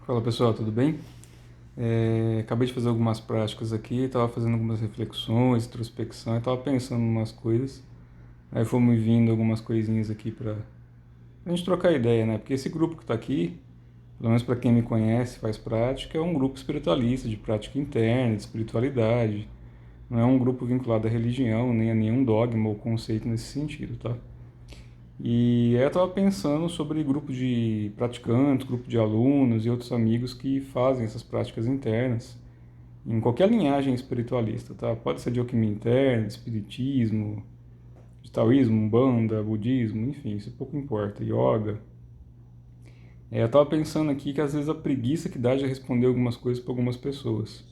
Fala pessoal, tudo bem? Acabei de fazer algumas práticas aqui, estava fazendo algumas reflexões, introspecção, e estava pensando em umas coisas. Aí foi me vindo algumas coisinhas aqui para a gente trocar ideia, né? Porque esse grupo que está aqui, pelo menos para quem me conhece, faz prática, é um grupo espiritualista, de prática interna, de espiritualidade. Não é um grupo vinculado à religião, nem a nenhum dogma ou conceito nesse sentido, tá? E aí eu estava pensando sobre grupo de praticantes, grupo de alunos e outros amigos que fazem essas práticas internas em qualquer linhagem espiritualista, tá? Pode ser de alquimia interna, de espiritismo, de taoísmo, umbanda, budismo, enfim, isso pouco importa, yoga. Eu estava pensando aqui que às vezes a preguiça que dá de responder algumas coisas para algumas pessoas.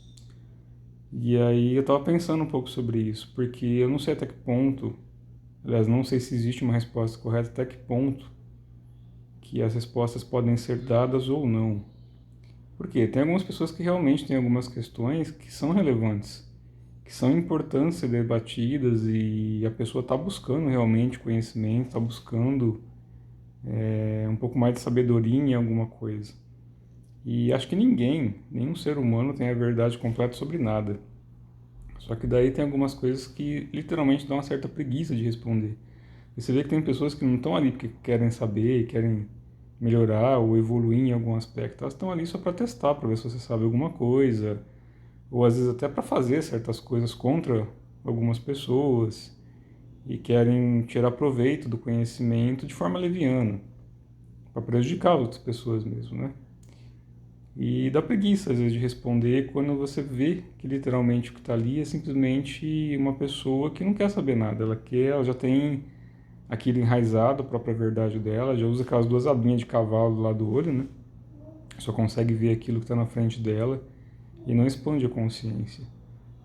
E aí eu estava pensando um pouco sobre isso, porque eu não sei até que ponto, aliás, não sei se existe uma resposta correta, até que ponto que as respostas podem ser dadas ou não. Porque tem algumas pessoas que realmente têm algumas questões que são relevantes, que são importantes ser debatidas e a pessoa está buscando realmente conhecimento, está buscando um pouco mais de sabedoria em alguma coisa. E acho que ninguém, nenhum ser humano tem a verdade completa sobre nada. Só que daí tem algumas coisas que literalmente dão uma certa preguiça de responder. E você vê que tem pessoas que não estão ali porque querem saber, querem melhorar ou evoluir em algum aspecto. Elas estão ali só para testar, para ver se você sabe alguma coisa, ou às vezes até para fazer certas coisas contra algumas pessoas e querem tirar proveito do conhecimento de forma leviana, para prejudicar outras pessoas mesmo, né? E dá preguiça às vezes de responder quando você vê que literalmente o que está ali é simplesmente uma pessoa que não quer saber nada, ela já tem aquilo enraizado, a própria verdade dela, já usa aquelas duas abinhas de cavalo do lado do olho, né? Só consegue ver aquilo que está na frente dela e não expande a consciência.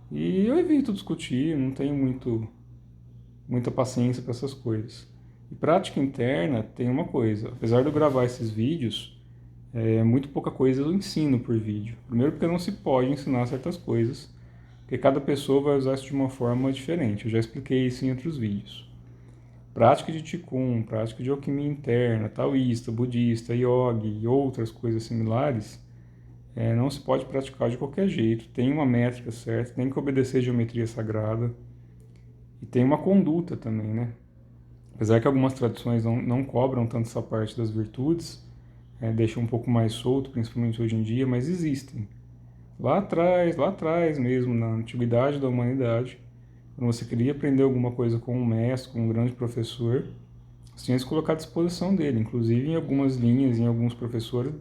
E eu evito discutir, não tenho muita paciência para essas coisas. E prática interna tem uma coisa, apesar de eu gravar esses vídeos, muito pouca coisa eu ensino por vídeo. Primeiro porque não se pode ensinar certas coisas, porque cada pessoa vai usar isso de uma forma diferente. Eu já expliquei isso em outros vídeos. Prática de Qigong, prática de alquimia interna, taoísta, budista, yoga e outras coisas similares, não se pode praticar de qualquer jeito. Tem uma métrica certa, tem que obedecer a geometria sagrada e tem uma conduta também, né? Apesar que algumas tradições não cobram tanto essa parte das virtudes, deixam um pouco mais solto, principalmente hoje em dia, mas existem. Lá atrás mesmo, na antiguidade da humanidade, quando você queria aprender alguma coisa com um mestre, com um grande professor, você tinha que se colocar à disposição dele. Inclusive, em algumas linhas, em alguns professores,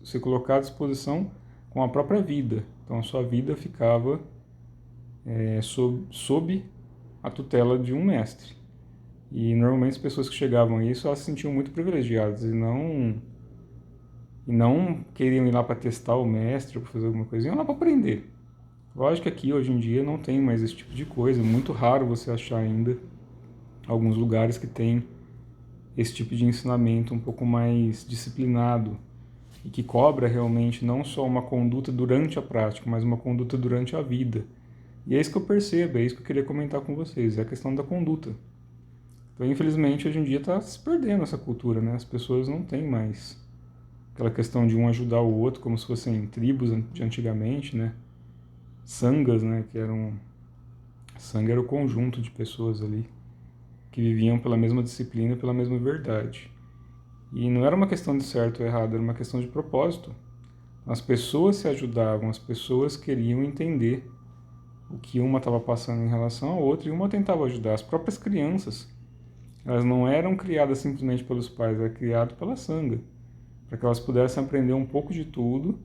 se colocar à disposição com a própria vida. Então, a sua vida ficava sob a tutela de um mestre. E normalmente as pessoas que chegavam a isso, elas se sentiam muito privilegiadas e não queriam ir lá para testar o mestre ou para fazer alguma coisa, iam lá para aprender. Lógico que aqui hoje em dia não tem mais esse tipo de coisa, é muito raro você achar ainda alguns lugares que tem esse tipo de ensinamento um pouco mais disciplinado e que cobra realmente não só uma conduta durante a prática, mas uma conduta durante a vida. E é isso que eu percebo, é isso que eu queria comentar com vocês, é a questão da conduta. Então, infelizmente, hoje em dia está se perdendo essa cultura, né? As pessoas não têm mais aquela questão de um ajudar o outro como se fossem tribos de antigamente, né? Sangas, né? Sanga era o conjunto de pessoas ali que viviam pela mesma disciplina, pela mesma verdade. E não era uma questão de certo ou errado, era uma questão de propósito. As pessoas se ajudavam, as pessoas queriam entender o que uma estava passando em relação à outra e uma tentava ajudar. As próprias crianças, elas não eram criadas simplesmente pelos pais, eram criadas pela sanga, para que elas pudessem aprender um pouco de tudo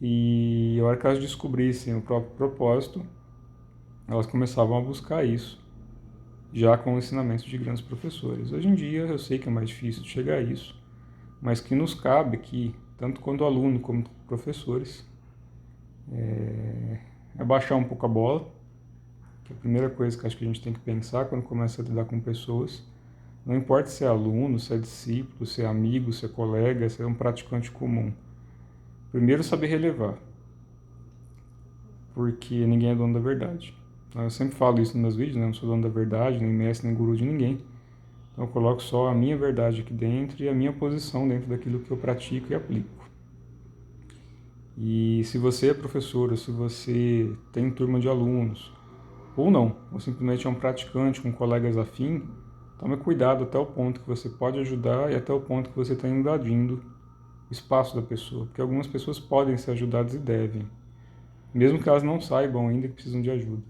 e a hora que elas descobrissem o próprio propósito, elas começavam a buscar isso, já com o ensinamento de grandes professores. Hoje em dia eu sei que é mais difícil de chegar a isso, mas que nos cabe aqui, tanto quanto aluno como professores, é baixar um pouco a bola, que é a primeira coisa que acho que a gente tem que pensar quando começa a lidar com pessoas. Não importa se é aluno, se é discípulo, se é amigo, se é colega, se é um praticante comum. Primeiro, saber relevar, porque ninguém é dono da verdade. Eu sempre falo isso nos meus vídeos, né? Eu não sou dono da verdade, nem mestre, nem guru de ninguém. Então eu coloco só a minha verdade aqui dentro e a minha posição dentro daquilo que eu pratico e aplico. E se você é professor, ou se você tem turma de alunos, ou não, ou simplesmente é um praticante com colegas afim, tome cuidado até o ponto que você pode ajudar e até o ponto que você está invadindo o espaço da pessoa, porque algumas pessoas podem ser ajudadas e devem, mesmo que elas não saibam ainda que precisam de ajuda.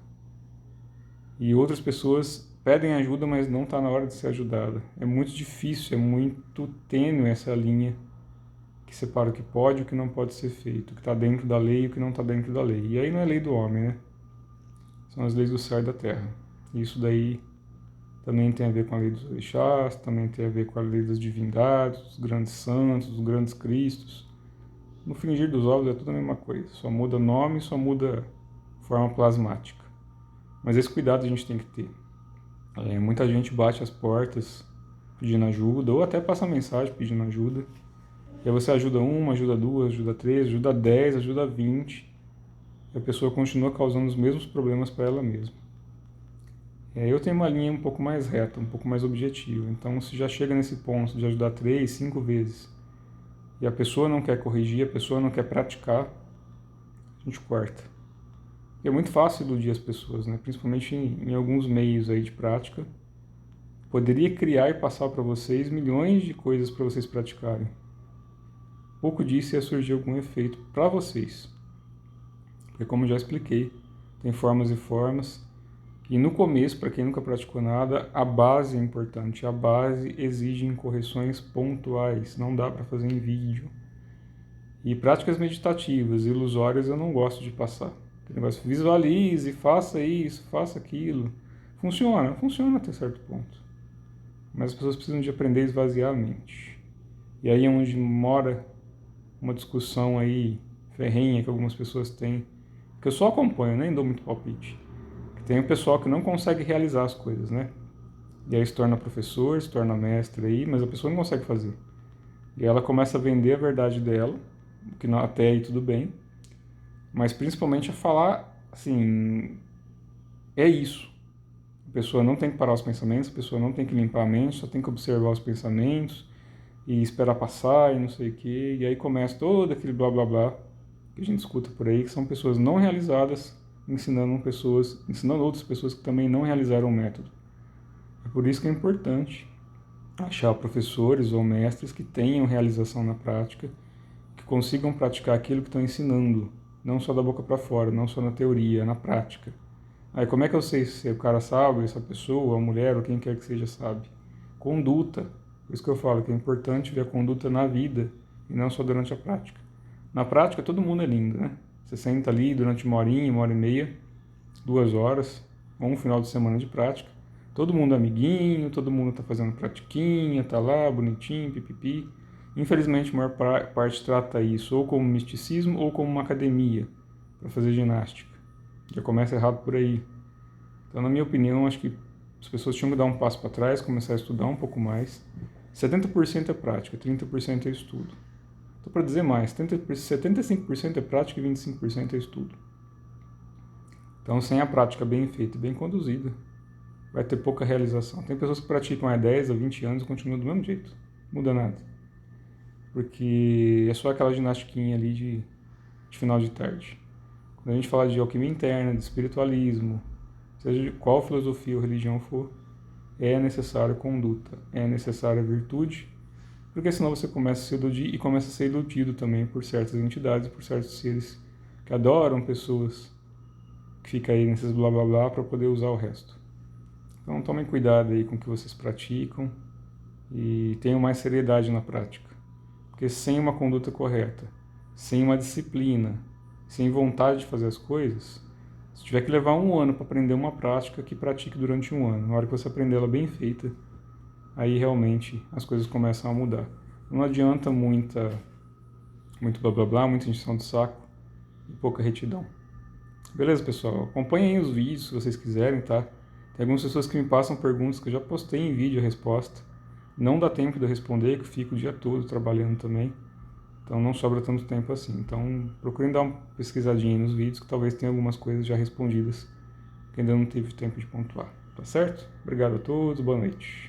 E outras pessoas pedem ajuda, mas não está na hora de ser ajudada. É muito difícil, é muito tênue essa linha que separa o que pode e o que não pode ser feito, o que está dentro da lei e o que não está dentro da lei. E aí não é lei do homem, né? São as leis do céu e da terra. Isso daí também tem a ver com a lei dos orixás, também tem a ver com a lei das divindades, dos grandes santos, dos grandes cristos. No fingir dos ovos é tudo a mesma coisa, só muda nome, só muda forma plasmática. Mas esse cuidado a gente tem que ter. Muita gente bate as portas pedindo ajuda, ou até passa mensagem pedindo ajuda. E aí você ajuda uma, ajuda duas, ajuda três, ajuda 10, ajuda 20. E a pessoa continua causando os mesmos problemas para ela mesma. Eu tenho uma linha um pouco mais reta, um pouco mais objetiva. Então, se já chega nesse ponto de ajudar 3, 5 vezes, e a pessoa não quer corrigir, a pessoa não quer praticar, a gente corta. E é muito fácil iludir as pessoas, né? Principalmente em alguns meios aí de prática. Poderia criar e passar para vocês milhões de coisas para vocês praticarem. Pouco disso ia surgir algum efeito para vocês. Porque como eu já expliquei, tem formas e formas. E no começo, para quem nunca praticou nada, a base é importante. A base exige correções pontuais, não dá para fazer em vídeo. E práticas meditativas, ilusórias, eu não gosto de passar. Aquele negócio, visualize, faça isso, faça aquilo. Funciona até certo ponto. Mas as pessoas precisam de aprender a esvaziar a mente. E aí é onde mora uma discussão aí ferrenha que algumas pessoas têm, que eu só acompanho, nem dou muito palpite. Que tem o pessoal que não consegue realizar as coisas, né? E aí se torna professor, se torna mestre aí, mas a pessoa não consegue fazer. E ela começa a vender a verdade dela, que até aí tudo bem, mas principalmente a falar assim, é isso. A pessoa não tem que parar os pensamentos, a pessoa não tem que limpar a mente, só tem que observar os pensamentos e esperar passar e não sei o quê. E aí começa todo aquele blá blá blá que a gente escuta por aí, que são pessoas não realizadas ensinando outras pessoas que também não realizaram o método. É por isso que é importante achar professores ou mestres que tenham realização na prática, que consigam praticar aquilo que estão ensinando, não só da boca para fora, não só na teoria, na prática. Aí como é que eu sei se o cara sabe, se a pessoa, a mulher ou quem quer que seja sabe? Conduta. Por isso que eu falo que é importante ver a conduta na vida e não só durante a prática. Na prática todo mundo é lindo, né? Você senta ali durante uma horinha, uma hora e meia, 2 horas, ou um final de semana de prática. Todo mundo é amiguinho, todo mundo tá fazendo pratiquinha, tá lá, bonitinho, pipipi. Infelizmente a maior parte trata isso ou como misticismo ou como uma academia para fazer ginástica. Já começa errado por aí. Então, na minha opinião, acho que as pessoas tinham que dar um passo para trás, começar a estudar um pouco mais. 70% é prática, 30% é estudo. Estou para dizer mais, 75% é prática e 25% é estudo. Então, sem a prática bem feita e bem conduzida, vai ter pouca realização. Tem pessoas que praticam há 10 a 20 anos e continuam do mesmo jeito. Não muda nada. Porque é só aquela ginastiquinha ali de final de tarde. Quando a gente fala de alquimia interna, de espiritualismo, seja de qual filosofia ou religião for, é necessário conduta, é necessária virtude, porque senão você começa a se iludir e começa a ser iludido também por certas entidades, por certos seres que adoram pessoas que ficam aí nesses blá blá blá para poder usar o resto. Então tomem cuidado aí com o que vocês praticam e tenham mais seriedade na prática, porque sem uma conduta correta, sem uma disciplina, sem vontade de fazer as coisas, se tiver que levar 1 ano para aprender uma prática, que pratique durante 1 ano. Na hora que você aprender ela bem feita, aí realmente as coisas começam a mudar. Não adianta muito blá blá blá, muita encheção de saco e pouca retidão. Beleza, pessoal? Acompanhem os vídeos se vocês quiserem, tá? Tem algumas pessoas que me passam perguntas que eu já postei em vídeo a resposta. Não dá tempo de eu responder, que eu fico o dia todo trabalhando também. Então não sobra tanto tempo assim. Então procurem dar uma pesquisadinha nos vídeos que talvez tenha algumas coisas já respondidas que ainda não teve tempo de pontuar. Tá certo? Obrigado a todos, boa noite.